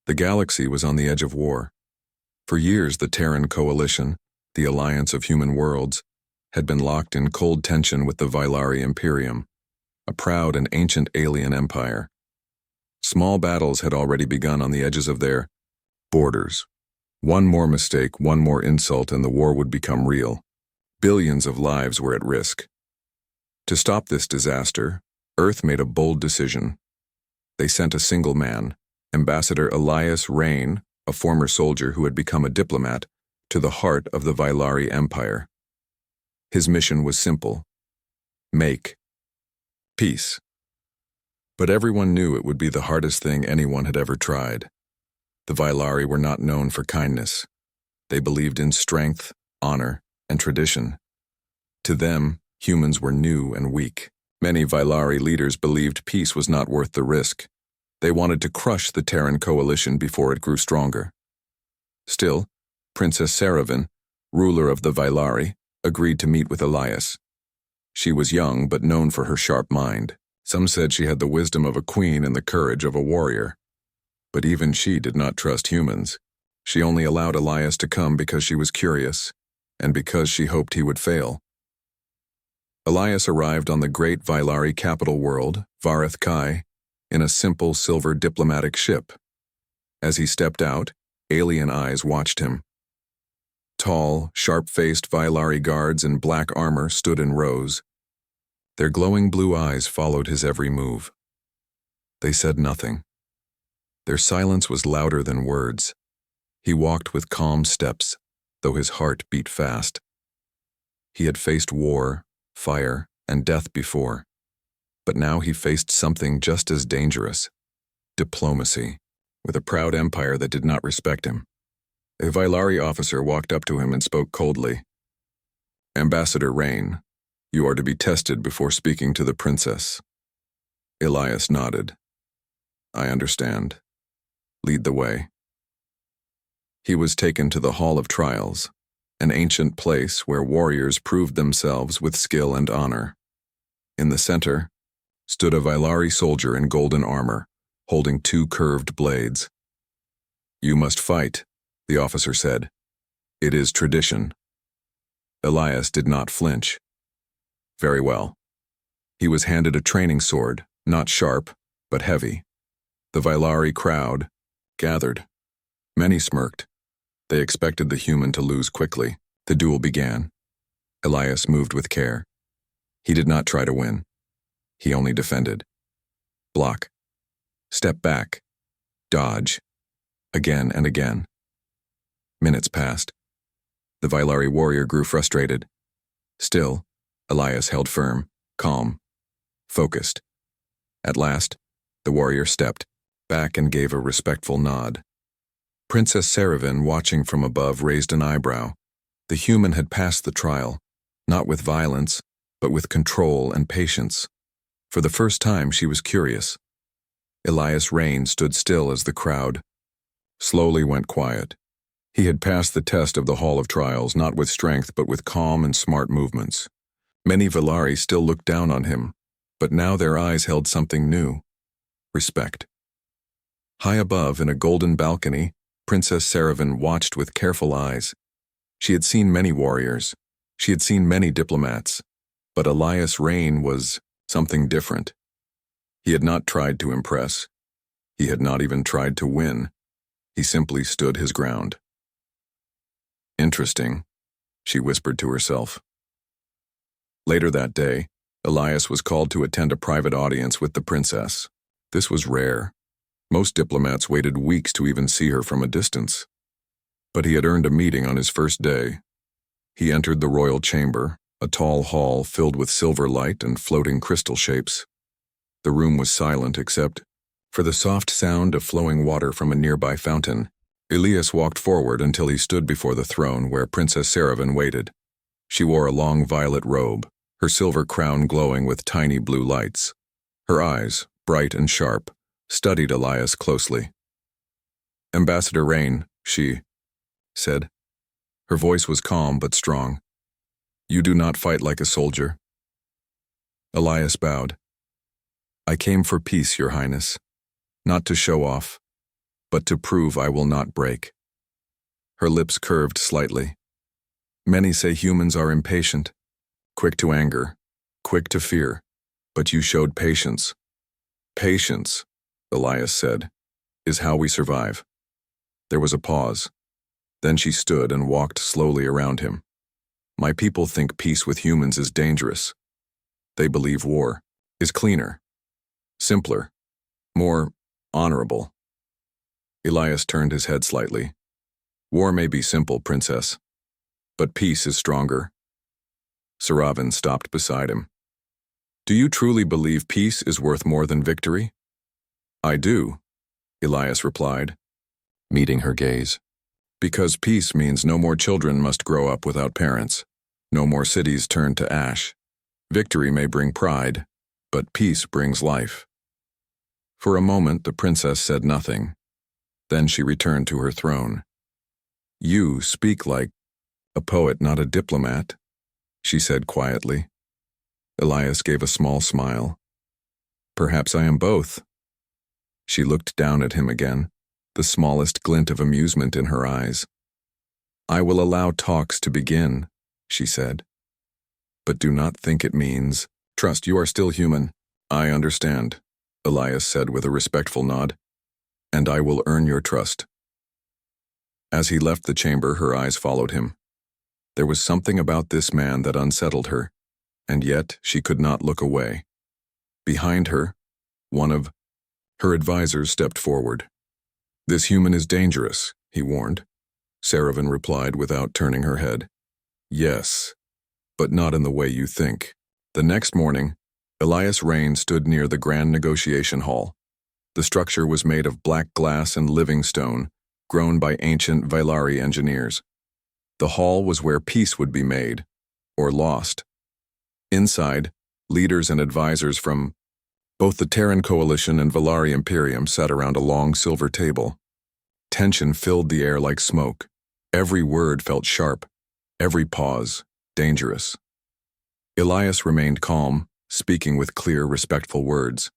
The galaxy was on the edge of war. For years, the Terran Coalition, the alliance of human worlds, had been locked in cold tension with the Vylari Imperium, a proud and ancient alien empire. Small battles had already begun on the edges of their borders. One more mistake, one more insult, and the war would become real. Billions of lives were at risk. To stop this disaster, Earth made a bold decision. They sent a single man, Ambassador Elias Rain, a former soldier who had become a diplomat, to the heart of the Vylari Empire. His mission was simple: make peace. But everyone knew it would be the hardest thing anyone had ever tried. The Vylari were not known for kindness. They believed in strength, honor, and tradition. To them, humans were new and weak. Many Vylari leaders believed peace was not worth the risk. They wanted to crush the Terran Coalition before it grew stronger. Still, Princess Saravan, ruler of the Vylari, agreed to meet with Elias. She was young but known for her sharp mind. Some said she had the wisdom of a queen and the courage of a warrior. But even she did not trust humans. She only allowed Elias to come because she was curious, and because she hoped he would fail. Elias arrived on the great Vylari capital world, Vareth Kai, in a simple silver diplomatic ship. As he stepped out, alien eyes watched him. Tall, sharp-faced Vylari guards in black armor stood in rows. Their glowing blue eyes followed his every move. They said nothing. Their silence was louder than words. He walked with calm steps, though his heart beat fast. He had faced war, fire, and death before, but now he faced something just as dangerous: diplomacy, with a proud empire that did not respect him. A Vylari officer walked up to him and spoke coldly. "Ambassador Rain, you are to be tested before speaking to the princess." Elias nodded. "I understand. Lead the way." He was taken to the Hall of Trials, an ancient place where warriors proved themselves with skill and honor. In the center stood a Vylari soldier in golden armor, holding two curved blades. "You must fight," the officer said. "It is tradition." Elias did not flinch. Very well. He was handed a training sword, not sharp, but heavy. The Vylari crowd gathered. Many smirked. They expected the human to lose quickly. The duel began. Elias moved with care. He did not try to win. He only defended. Block. Step back. Dodge. Again and again. Minutes passed. The Vylari warrior grew frustrated. Still, Elias held firm, calm, focused. At last, the warrior stepped back and gave a respectful nod. Princess Saravan, watching from above, raised an eyebrow. The human had passed the trial, not with violence, but with control and patience. For the first time, she was curious. Elias Rain stood still as the crowd slowly went quiet. He had passed the test of the Hall of Trials, not with strength, but with calm and smart movements. Many Vylari still looked down on him, but now their eyes held something new: respect. High above, in a golden balcony, Princess Saravan watched with careful eyes. She had seen many warriors. She had seen many diplomats. But Elias Rain was something different. He had not tried to impress. He had not even tried to win. He simply stood his ground. "Interesting," she whispered to herself. Later that day, Elias was called to attend a private audience with the princess. This was rare. Most diplomats waited weeks to even see her from a distance. But he had earned a meeting on his first day. He entered the royal chamber, a tall hall filled with silver light and floating crystal shapes. The room was silent except for the soft sound of flowing water from a nearby fountain. Elias walked forward until he stood before the throne where Princess Saravan waited. She wore a long violet robe, her silver crown glowing with tiny blue lights. Her eyes, bright and sharp, studied Elias closely. "Ambassador Rain," she said. Her voice was calm but strong. "You do not fight like a soldier." Elias bowed. "I came for peace, Your Highness. Not to show off, but to prove I will not break." Her lips curved slightly. "Many say humans are impatient, quick to anger, quick to fear, but you showed patience." "Patience," Elias said, "is how we survive." There was a pause. Then she stood and walked slowly around him. "My people think peace with humans is dangerous. They believe war is cleaner, simpler, more honorable." Elias turned his head slightly. "War may be simple, princess, but peace is stronger." Saravan stopped beside him. "Do you truly believe peace is worth more than victory?" "I do," Elias replied, meeting her gaze. "Because peace means no more children must grow up without parents, no more cities turn to ash. Victory may bring pride, but peace brings life." For a moment the princess said nothing. Then she returned to her throne. "You speak like a poet, not a diplomat," she said quietly. Elias gave a small smile. "Perhaps I am both." She looked down at him again, the smallest glint of amusement in her eyes. "I will allow talks to begin," she said. "But do not think it means trust. You are still human." "I understand," Elias said with a respectful nod. "And I will earn your trust." As he left the chamber, her eyes followed him. There was something about this man that unsettled her, and yet she could not look away. Behind her, one of her advisors stepped forward. "This human is dangerous," he warned. Saravan replied without turning her head. "Yes, but not in the way you think." The next morning, Elias Rain stood near the grand negotiation hall. The structure was made of black glass and living stone, grown by ancient Vylari engineers. The hall was where peace would be made, or lost. Inside, leaders and advisors from both the Terran Coalition and Vylari Imperium sat around a long silver table. Tension filled the air like smoke. Every word felt sharp, every pause dangerous. Elias remained calm, speaking with clear, respectful words.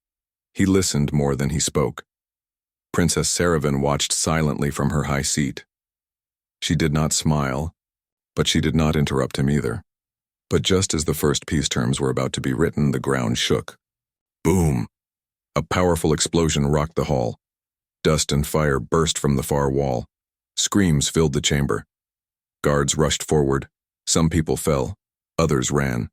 He listened more than he spoke. Princess Saravan watched silently from her high seat. She did not smile, but she did not interrupt him either. But just as the first peace terms were about to be written, the ground shook. Boom! A powerful explosion rocked the hall. Dust and fire burst from the far wall. Screams filled the chamber. Guards rushed forward. Some people fell. Others ran.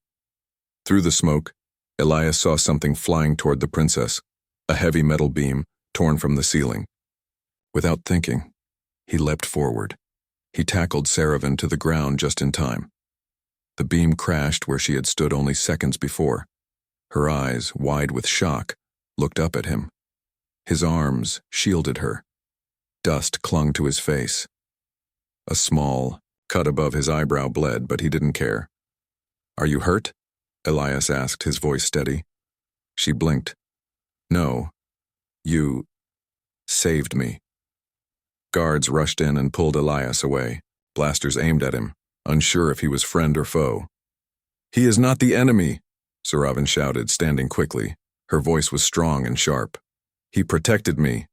Through the smoke, Elias saw something flying toward the princess, a heavy metal beam torn from the ceiling. Without thinking, he leapt forward. He tackled Saravan to the ground just in time. The beam crashed where she had stood only seconds before. Her eyes, wide with shock, looked up at him. His arms shielded her. Dust clung to his face. A small cut above his eyebrow bled, but he didn't care. "Are you hurt?" Elias asked, his voice steady. She blinked. "No. You saved me." Guards rushed in and pulled Elias away, blasters aimed at him, unsure if he was friend or foe. "He is not the enemy," Saravan shouted, standing quickly. Her voice was strong and sharp. "He protected me."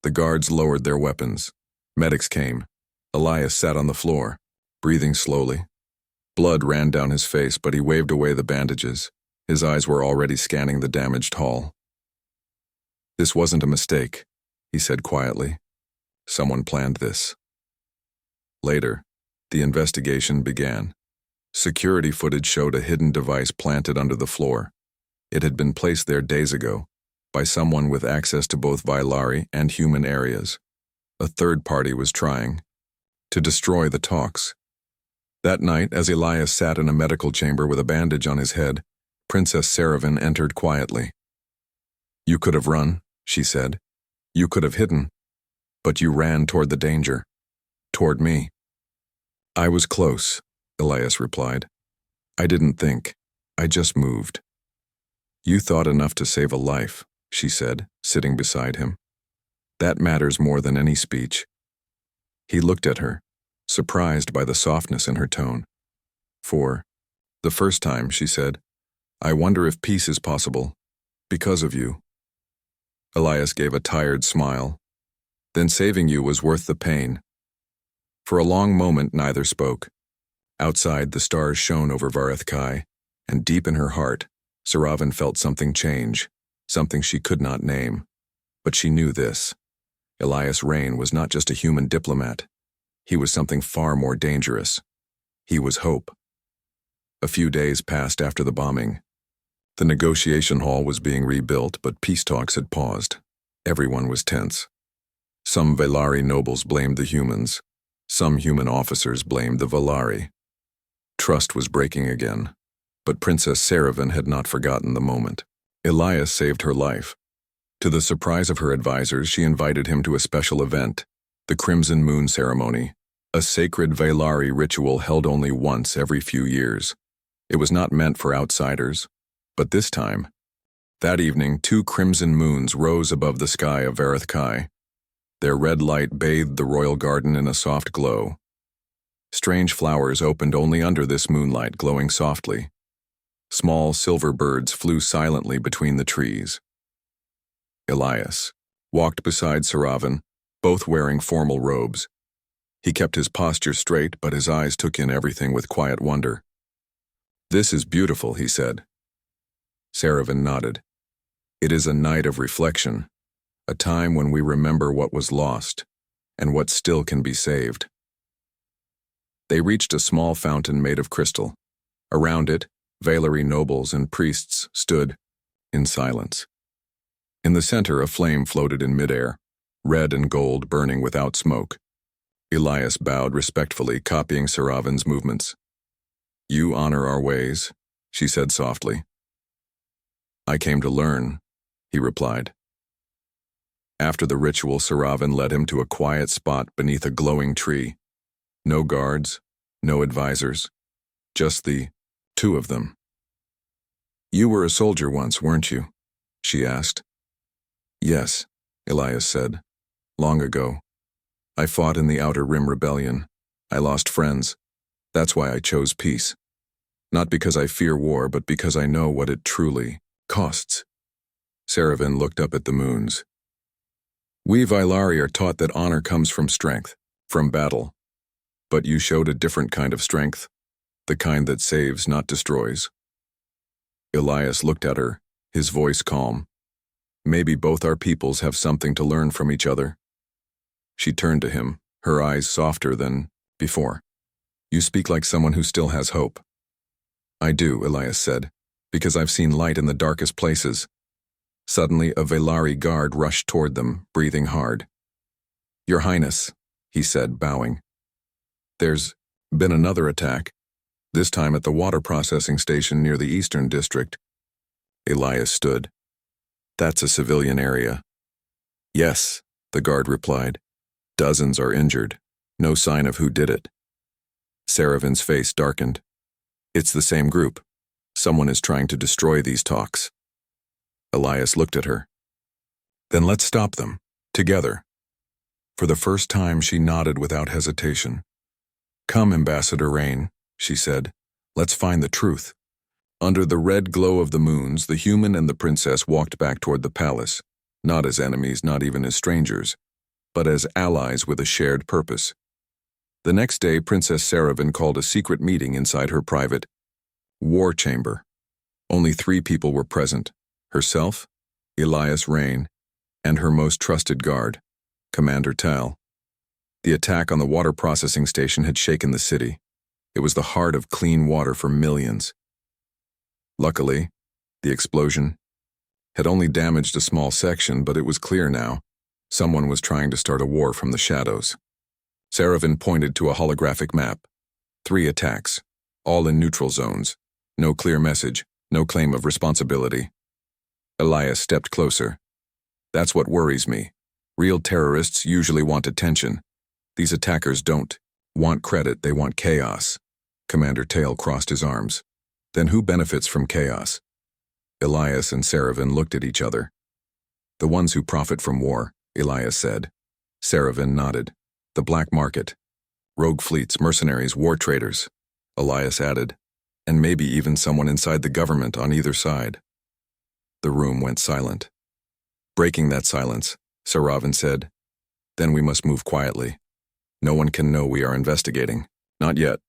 The guards lowered their weapons. Medics came. Elias sat on the floor, breathing slowly. Blood ran down his face, but he waved away the bandages. His eyes were already scanning the damaged hall. "This wasn't a mistake," he said quietly. "Someone planned this." Later, the investigation began. Security footage showed a hidden device planted under the floor. It had been placed there days ago, by someone with access to both Vylari and human areas. A third party was trying to destroy the talks. That night, as Elias sat in a medical chamber with a bandage on his head, Princess Saravan entered quietly. "You could have run," she said. "You could have hidden. But you ran toward the danger. Toward me." "I was close," Elias replied. "I didn't think. I just moved." "You thought enough to save a life," she said, sitting beside him. "That matters more than any speech." He looked at her, surprised by the softness in her tone. "For the first time," she said, "I wonder if peace is possible because of you." Elias gave a tired smile. Then saving you was worth the pain. For a long moment neither spoke. Outside, the stars shone over Varethkai, and deep in her heart, Saravan felt something change, something she could not name. But she knew this. Elias Rain was not just a human diplomat. He was something far more dangerous. He was hope. A few days passed after the bombing. The negotiation hall was being rebuilt, but peace talks had paused. Everyone was tense. Some Velari nobles blamed the humans. Some human officers blamed the Velari. Trust was breaking again, but Princess Saravan had not forgotten the moment. Elias saved her life. To the surprise of her advisors, she invited him to a special event, the Crimson Moon Ceremony, a sacred Velari ritual held only once every few years. It was not meant for outsiders, but this time, that evening, 2 crimson moons rose above the sky of Varethkai. Their red light bathed the royal garden in a soft glow. Strange flowers opened only under this moonlight, glowing softly. Small silver birds flew silently between the trees. Elias walked beside Saravan, both wearing formal robes. He kept his posture straight, but his eyes took in everything with quiet wonder. "This is beautiful," he said. Saravan nodded. "It is a night of reflection, a time when we remember what was lost and what still can be saved." They reached a small fountain made of crystal. Around it, Velari nobles and priests stood in silence. In the center, a flame floated in midair, red and gold burning without smoke. Elias bowed respectfully, copying Saravan's movements. "You honor our ways," she said softly. "I came to learn," he replied. After the ritual, Saravan led him to a quiet spot beneath a glowing tree. No guards, no advisors, just the 2 of them. "You were a soldier once, weren't you?" she asked. "Yes," Elias said. "Long ago. I fought in the Outer Rim Rebellion. I lost friends. That's why I chose peace. Not because I fear war, but because I know what it truly costs." Saravan looked up at the moons. "We Vailari are taught that honor comes from strength, from battle. But you showed a different kind of strength, the kind that saves, not destroys." Elias looked at her, his voice calm. "Maybe both our peoples have something to learn from each other." She turned to him, her eyes softer than before. "You speak like someone who still has hope." "I do," Elias said, "because I've seen light in the darkest places." Suddenly, a Velari guard rushed toward them, breathing hard. "Your Highness," he said, bowing. "There's been another attack, this time at the water processing station near the Eastern District." Elias stood. "That's a civilian area." "Yes," the guard replied. "Dozens are injured. No sign of who did it." Saravan's face darkened. "It's the same group. Someone is trying to destroy these talks." Elias looked at her. "Then let's stop them, together." For the first time, she nodded without hesitation. "Come, Ambassador Rain," she said. "Let's find the truth." Under the red glow of the moons, the human and the princess walked back toward the palace, not as enemies, not even as strangers, but as allies with a shared purpose. The next day, Princess Saravan called a secret meeting inside her private war chamber. Only 3 people were present: herself, Elias Rain, and her most trusted guard, Commander Tal. The attack on the water processing station had shaken the city. It was the heart of clean water for millions. Luckily, the explosion had only damaged a small section, but it was clear now. Someone was trying to start a war from the shadows. Saravan pointed to a holographic map. 3 attacks, all in neutral zones. No clear message, no claim of responsibility. Elias stepped closer. "That's what worries me. Real terrorists usually want attention. These attackers don't want credit, they want chaos." Commander Tail crossed his arms. "Then who benefits from chaos?" Elias and Saravan looked at each other. "The ones who profit from war," Elias said. Saravan nodded. "The black market. Rogue fleets, mercenaries, war traders," Elias added. "And maybe even someone inside the government on either side." The room went silent. Breaking that silence, Saravan said, Then we must move quietly. No one can know we are investigating. Not yet.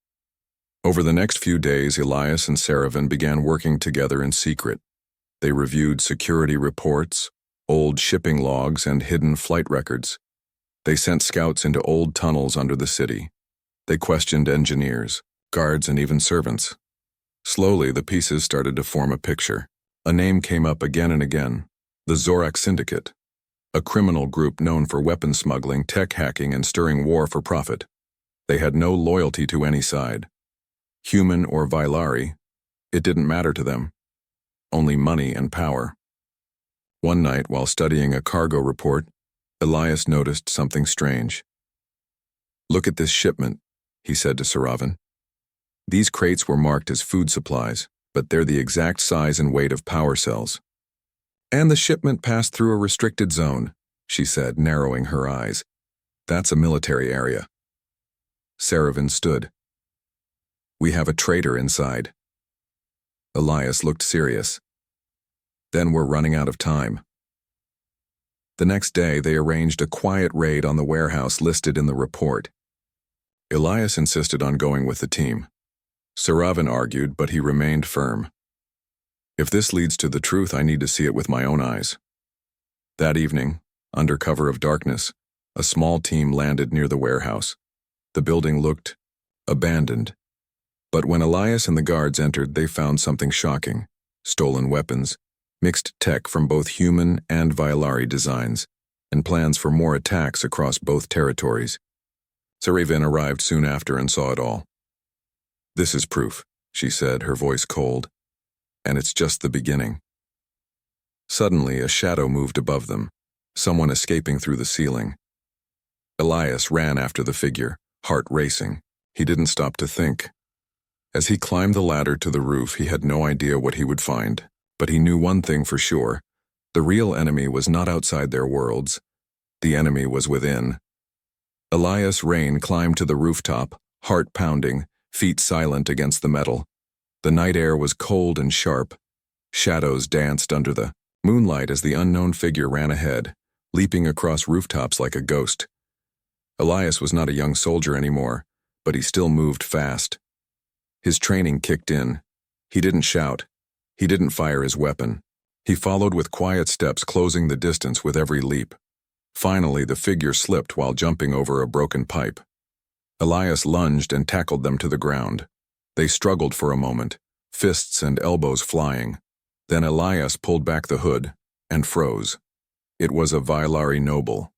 Over the next few days, Elias and Saravan began working together in secret. They reviewed security reports, old shipping logs, and hidden flight records. They sent scouts into old tunnels under the city. They questioned engineers, guards, and even servants. Slowly, the pieces started to form a picture. A name came up again and again: the Zorak Syndicate, a criminal group known for weapon smuggling, tech hacking, and stirring war for profit. They had no loyalty to any side. Human or Vylari, it didn't matter to them. Only money and power. One night, while studying a cargo report, Elias noticed something strange. "Look at this shipment," he said to Saravan. "These crates were marked as food supplies, but they're the exact size and weight of power cells." "And the shipment passed through a restricted zone," she said, narrowing her eyes. "That's a military area." Saravan stood. "We have a traitor inside." Elias looked serious. "Then we're running out of time." The next day, they arranged a quiet raid on the warehouse listed in the report. Elias insisted on going with the team. Saravan argued, but he remained firm. "If this leads to the truth, I need to see it with my own eyes." That evening, under cover of darkness, a small team landed near the warehouse. The building looked abandoned. But when Elias and the guards entered, they found something shocking: stolen weapons, mixed tech from both human and Vylari designs, and plans for more attacks across both territories. Saravan arrived soon after and saw it all. "This is proof," she said, her voice cold. "And it's just the beginning." Suddenly, a shadow moved above them, someone escaping through the ceiling. Elias ran after the figure, heart racing. He didn't stop to think. As he climbed the ladder to the roof, he had no idea what he would find, but he knew one thing for sure: the real enemy was not outside their worlds. The enemy was within. Elias Rain climbed to the rooftop, heart pounding, feet silent against the metal. The night air was cold and sharp. Shadows danced under the moonlight as the unknown figure ran ahead, leaping across rooftops like a ghost. Elias was not a young soldier anymore, but he still moved fast. His training kicked in. He didn't shout. He didn't fire his weapon. He followed with quiet steps, closing the distance with every leap. Finally, the figure slipped while jumping over a broken pipe. Elias lunged and tackled them to the ground. They struggled for a moment, fists and elbows flying. Then Elias pulled back the hood and froze. It was a Vylari noble.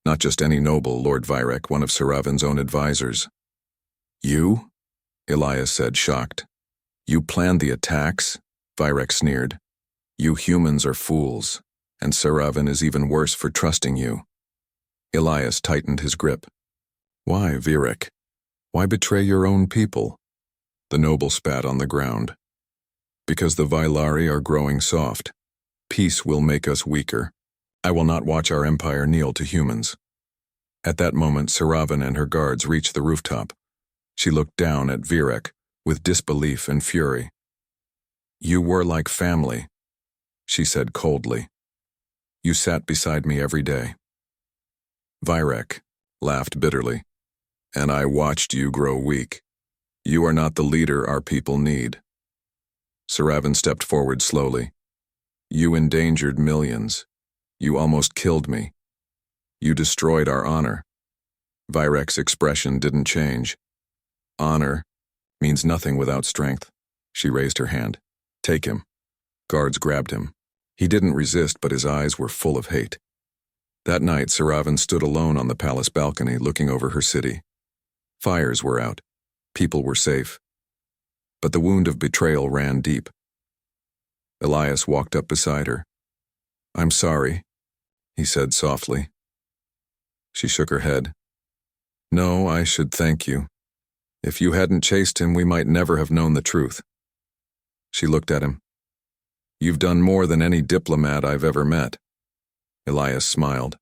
Not just any noble, Lord Vyrek, one of Saravan's own advisors. "You?" Elias said, shocked. "You planned the attacks?" Vyrek sneered. "You humans are fools, and Saravan is even worse for trusting you." Elias tightened his grip. "Why, Vyrek? Why betray your own people?" The noble spat on the ground. "Because the Vylari are growing soft. Peace will make us weaker. I will not watch our empire kneel to humans." At that moment, Saravan and her guards reached the rooftop. She looked down at Vyrek with disbelief and fury. "You were like family," she said coldly. "You sat beside me every day." Vyrek laughed bitterly. "And I watched you grow weak. You are not the leader our people need." Saravan stepped forward slowly. "You endangered millions. You almost killed me. You destroyed our honor." Vyrek's expression didn't change. "Honor means nothing without strength." She raised her hand. "Take him." Guards grabbed him. He didn't resist, but his eyes were full of hate. That night, Saravan stood alone on the palace balcony, looking over her city. Fires were out. People were safe. But the wound of betrayal ran deep. Elias walked up beside her. "I'm sorry," he said softly. She shook her head. "No, I should thank you. If you hadn't chased him, we might never have known the truth." She looked at him. "You've done more than any diplomat I've ever met." Elias smiled.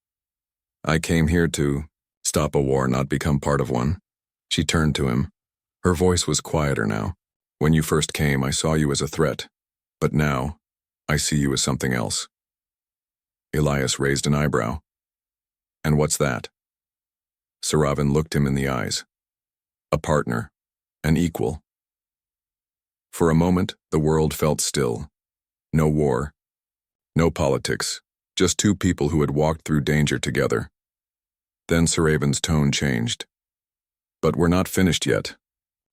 "I came here to stop a war, not become part of one." She turned to him. Her voice was quieter now. "When you first came, I saw you as a threat. But now, I see you as something else." Elias raised an eyebrow. And what's that? Saravan looked him in the eyes. A partner. An equal. For a moment, the world felt still. No war. No politics. Just two people who had walked through danger together. Then Saravan's tone changed. But we're not finished yet.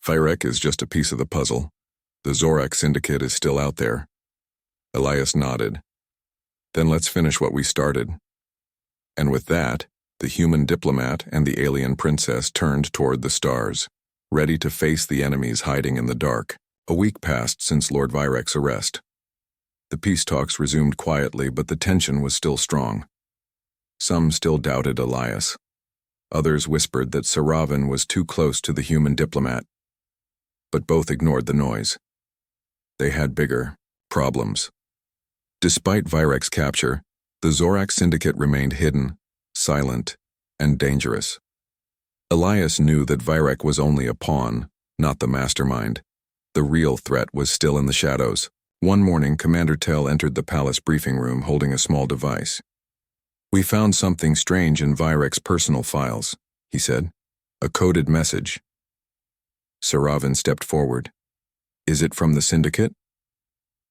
Vyrek is just a piece of the puzzle. The Zorak Syndicate is still out there. Elias nodded. Then let's finish what we started. And with that, the human diplomat and the alien princess turned toward the stars, ready to face the enemies hiding in the dark. A week passed since Lord Vyrek's arrest. The peace talks resumed quietly, but the tension was still strong. Some still doubted Elias. Others whispered that Saravan was too close to the human diplomat. But both ignored the noise. They had bigger problems. Despite Vyrek's capture, the Zorak Syndicate remained hidden, silent, and dangerous. Elias knew that Vyrek was only a pawn, not the mastermind. The real threat was still in the shadows. One morning, Commander Tell entered the palace briefing room holding a small device. "We found something strange in Vyrek's personal files," he said. "A coded message." Saravan stepped forward. "Is it from the Syndicate?"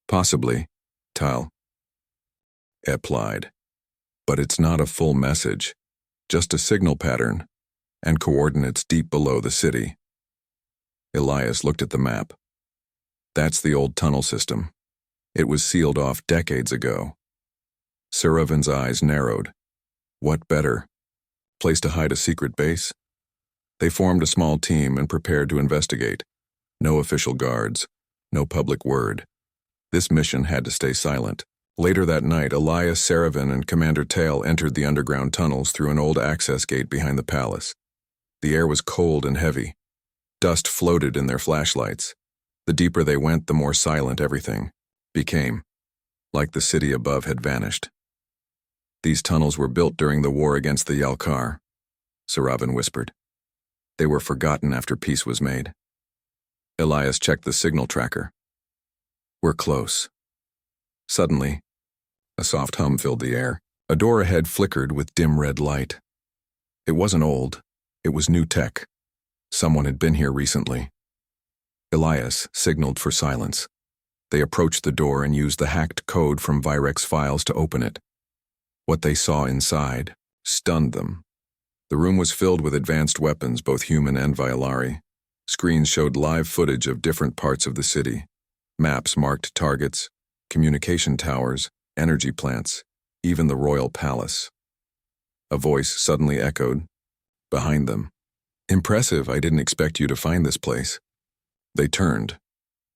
"Possibly," Tal replied. "But it's not a full message, just a signal pattern, and coordinates deep below the city." Elias looked at the map. "That's the old tunnel system. It was sealed off decades ago." Saravan's eyes narrowed. What better? Place to hide a secret base? They formed a small team and prepared to investigate. No official guards, no public word. This mission had to stay silent. Later that night, Elias, Saravan, and Commander Tale entered the underground tunnels through an old access gate behind the palace. The air was cold and heavy. Dust floated in their flashlights. The deeper they went, the more silent everything became, like the city above had vanished. "These tunnels were built during the war against the Yalkar," Saravan whispered. "They were forgotten after peace was made." Elias checked the signal tracker. "We're close." Suddenly, a soft hum filled the air. A door ahead flickered with dim red light. It wasn't old. It was new tech. Someone had been here recently. Elias signaled for silence. They approached the door and used the hacked code from Vyrek's files to open it. What they saw inside stunned them. The room was filled with advanced weapons, both human and Vylari. Screens showed live footage of different parts of the city. Maps marked targets, communication towers, energy plants, even the royal palace. A voice suddenly echoed behind them. "Impressive, I didn't expect you to find this place." They turned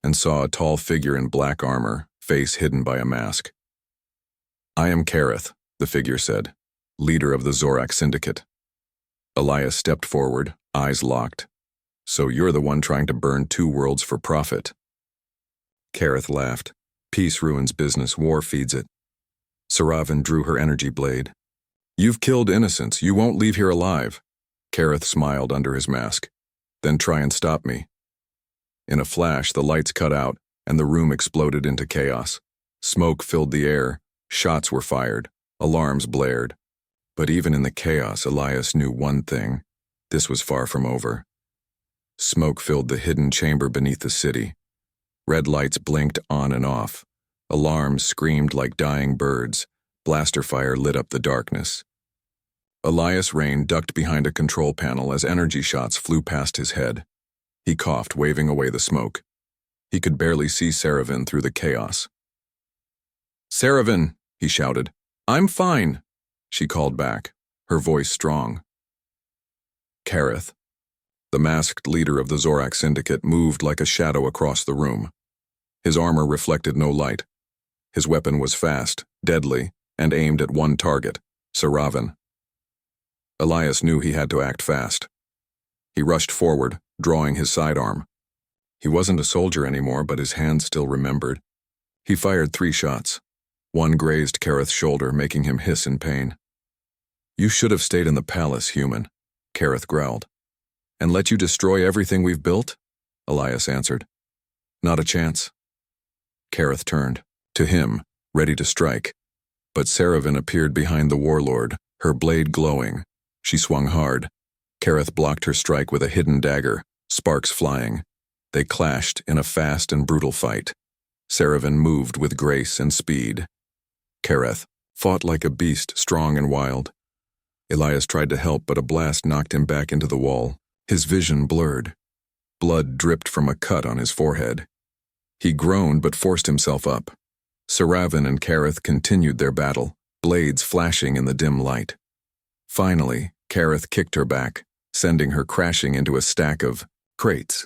and saw a tall figure in black armor, face hidden by a mask. "I am Kareth," the figure said, "leader of the Zorak Syndicate." Elias stepped forward, eyes locked. "So you're the one trying to burn two worlds for profit." Kareth laughed. "Peace ruins business, war feeds it." Saravan drew her energy blade. "You've killed innocents, you won't leave here alive." Kareth smiled under his mask. "Then try and stop me." In a flash, the lights cut out, and the room exploded into chaos. Smoke filled the air, shots were fired, alarms blared. But even in the chaos, Elias knew one thing: this was far from over. Smoke filled the hidden chamber beneath the city. Red lights blinked on and off. Alarms screamed like dying birds. Blaster fire lit up the darkness. Elias Rain ducked behind a control panel as energy shots flew past his head. He coughed, waving away the smoke. He could barely see Saravan through the chaos. "Saravan," he shouted. "I'm fine," she called back, her voice strong. Kareth, the masked leader of the Zorak Syndicate, moved like a shadow across the room. His armor reflected no light. His weapon was fast, deadly, and aimed at one target, Saravan. Elias knew he had to act fast. He rushed forward, drawing his sidearm. He wasn't a soldier anymore, but his hand still remembered. He fired 3 shots. One grazed Kareth's shoulder, making him hiss in pain. "You should have stayed in the palace, human," Kareth growled. "And let you destroy everything we've built?" Elias answered. "Not a chance." Kareth turned, to him, ready to strike. But Saravan appeared behind the warlord, her blade glowing. She swung hard. Kareth blocked her strike with a hidden dagger, sparks flying. They clashed in a fast and brutal fight. Saravan moved with grace and speed. Kareth fought like a beast, strong and wild. Elias tried to help, but a blast knocked him back into the wall. His vision blurred. Blood dripped from a cut on his forehead. He groaned but forced himself up. Saravan and Kareth continued their battle, blades flashing in the dim light. Finally, Kareth kicked her back, sending her crashing into a stack of crates.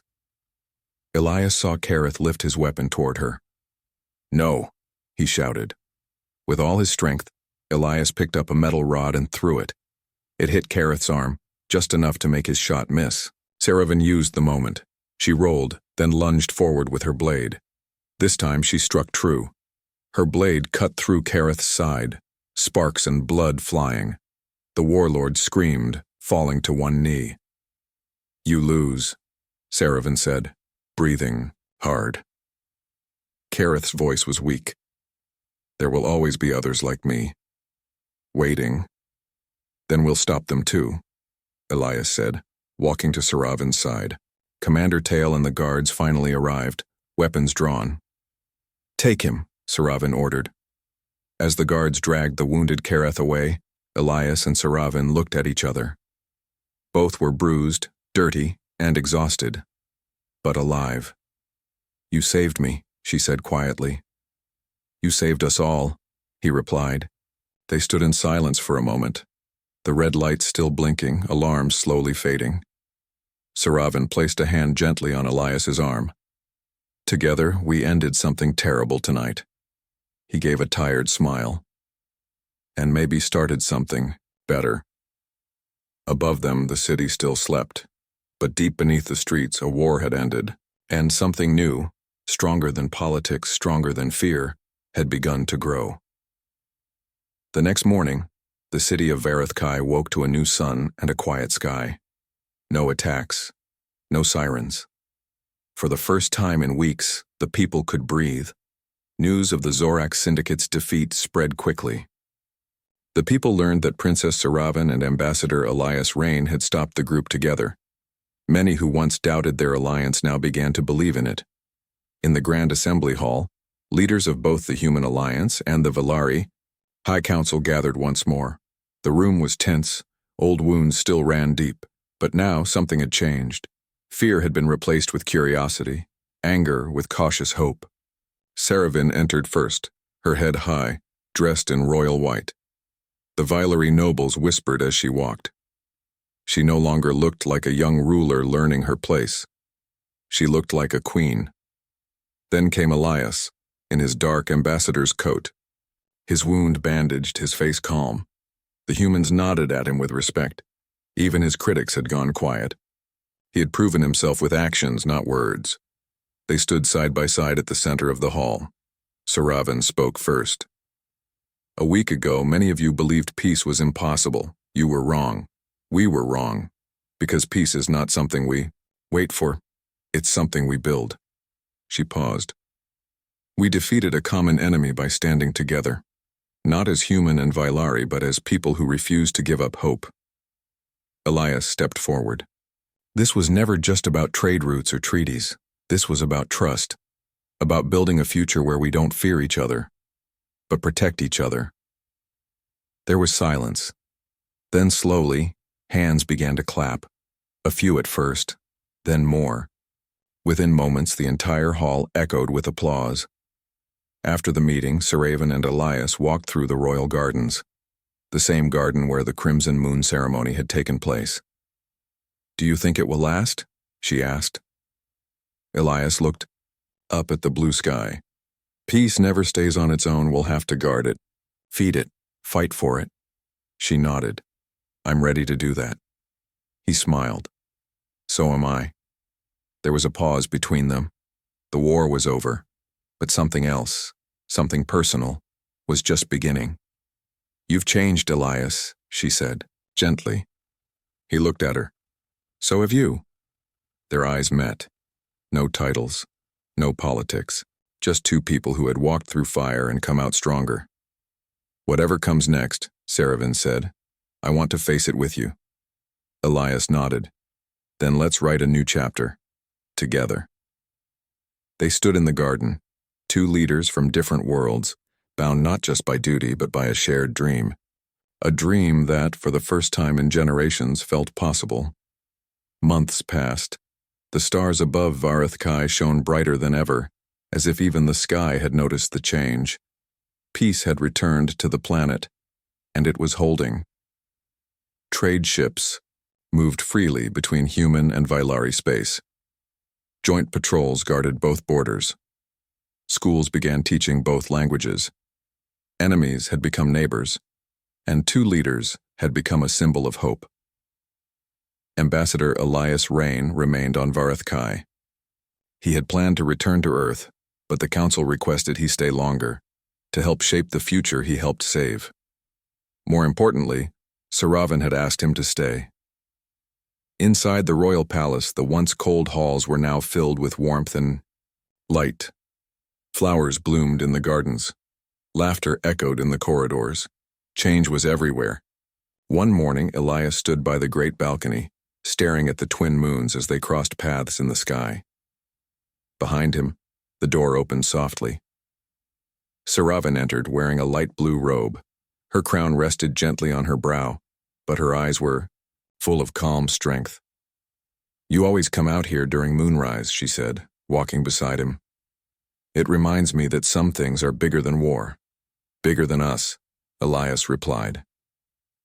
Elias saw Kareth lift his weapon toward her. "No," he shouted. With all his strength, Elias picked up a metal rod and threw it. It hit Kareth's arm, just enough to make his shot miss. Saravan used the moment. She rolled, then lunged forward with her blade. This time she struck true. Her blade cut through Kareth's side, sparks and blood flying. The warlord screamed, falling to one knee. "You lose," Saravan said, breathing hard. Kareth's voice was weak. "There will always be others like me. Waiting. Then we'll stop them too," Elias said, walking to Saravan's side. Commander Tail and the guards finally arrived, weapons drawn. "Take him," Saravan ordered. As the guards dragged the wounded Kareth away, Elias and Saravan looked at each other. Both were bruised, dirty, and exhausted, but alive. "You saved me," she said quietly. "You saved us all," he replied. They stood in silence for a moment, the red lights still blinking, alarms slowly fading. Saravan placed a hand gently on Elias's arm. "Together, we ended something terrible tonight." He gave a tired smile. "And maybe started something better." Above them, the city still slept, but deep beneath the streets, a war had ended, and something new, stronger than politics, stronger than fear, had begun to grow. The next morning, the city of Vareth-Kai woke to a new sun and a quiet sky. No attacks, no sirens. For the first time in weeks, the people could breathe. News of the Zorak Syndicate's defeat spread quickly. The people learned that Princess Saravan and Ambassador Elias Rain had stopped the group together. Many who once doubted their alliance now began to believe in it. In the Grand Assembly Hall, leaders of both the Human Alliance and the Valari, High Council gathered once more. The room was tense, old wounds still ran deep, but now something had changed. Fear had been replaced with curiosity, anger with cautious hope. Saravan entered first, her head high, dressed in royal white. The Valari nobles whispered as she walked. She no longer looked like a young ruler learning her place. She looked like a queen. Then came Elias, in his dark ambassador's coat. His wound bandaged, his face calm. The humans nodded at him with respect. Even his critics had gone quiet. He had proven himself with actions, not words. They stood side by side at the center of the hall. Saravan spoke first. "A week ago, many of you believed peace was impossible. You were wrong. We were wrong. Because peace is not something we wait for. It's something we build." She paused. "We defeated a common enemy by standing together. Not as human and Vailari, but as people who refused to give up hope." Elias stepped forward. "This was never just about trade routes or treaties. This was about trust. About building a future where we don't fear each other, but protect each other." There was silence. Then slowly, hands began to clap. A few at first, then more. Within moments, the entire hall echoed with applause. After the meeting, Saravan and Elias walked through the royal gardens, the same garden where the Crimson Moon ceremony had taken place. "Do you think it will last?" she asked. Elias looked up at the blue sky. "Peace never stays on its own. We'll have to guard it, feed it, fight for it." She nodded. "I'm ready to do that." He smiled. "So am I." There was a pause between them. The war was over, but something else, something personal, was just beginning. "You've changed, Elias," she said, gently. He looked at her. "So have you." Their eyes met. No titles, no politics, just two people who had walked through fire and come out stronger. "Whatever comes next," Saravan said, I want to face it with you. Elias nodded. Then let's write a new chapter. Together. They stood in the garden, two leaders from different worlds, bound not just by duty but by a shared dream. A dream that, for the first time in generations, felt possible. Months passed. The stars above Varethkai shone brighter than ever, as if even the sky had noticed the change. Peace had returned to the planet, and it was holding. Trade ships moved freely between human and Vylari space. Joint patrols guarded both borders. Schools began teaching both languages. Enemies had become neighbors, and two leaders had become a symbol of hope. Ambassador Elias Rain remained on Varethkai. He had planned to return to Earth, but the Council requested he stay longer, to help shape the future he helped save. More importantly, Saravan had asked him to stay. Inside the royal palace, the once cold halls were now filled with warmth and light. Flowers bloomed in the gardens. Laughter echoed in the corridors. Change was everywhere. One morning, Elias stood by the great balcony, staring at the twin moons as they crossed paths in the sky. Behind him, the door opened softly. Saravan entered, wearing a light blue robe. Her crown rested gently on her brow, but her eyes were full of calm strength. "You always come out here during moonrise," she said, walking beside him. "It reminds me that some things are bigger than war. Bigger than us," Elias replied.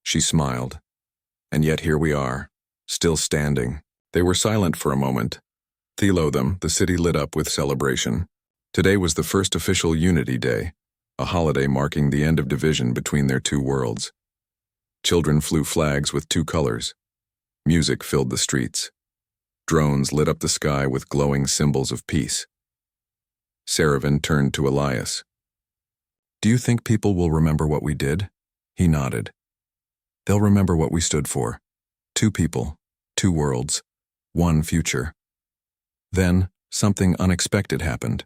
She smiled. "And yet here we are, still standing." They were silent for a moment. Below them, the city lit up with celebration. Today was the first official Unity Day, a holiday marking the end of division between their two worlds. Children flew flags with two colors. Music filled the streets. Drones lit up the sky with glowing symbols of peace. Saravan turned to Elias. "Do you think people will remember what we did?" He nodded. "They'll remember what we stood for. Two people, two worlds, one future." Then, something unexpected happened.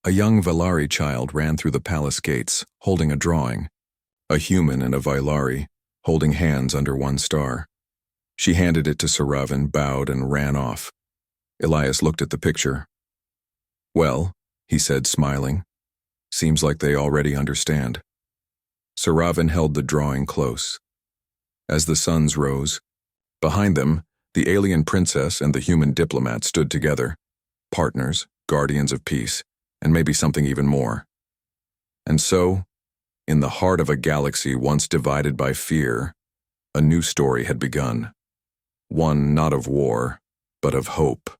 A young Vylari child ran through the palace gates, holding a drawing. A human and a Vylari, holding hands under one star. She handed it to Saravan, bowed, and ran off. Elias looked at the picture. "Well," he said, smiling, "seems like they already understand." Saravan held the drawing close. As the suns rose, behind them, the alien princess and the human diplomat stood together, partners, guardians of peace, and maybe something even more. And so, in the heart of a galaxy once divided by fear, a new story had begun. One not of war, but of hope.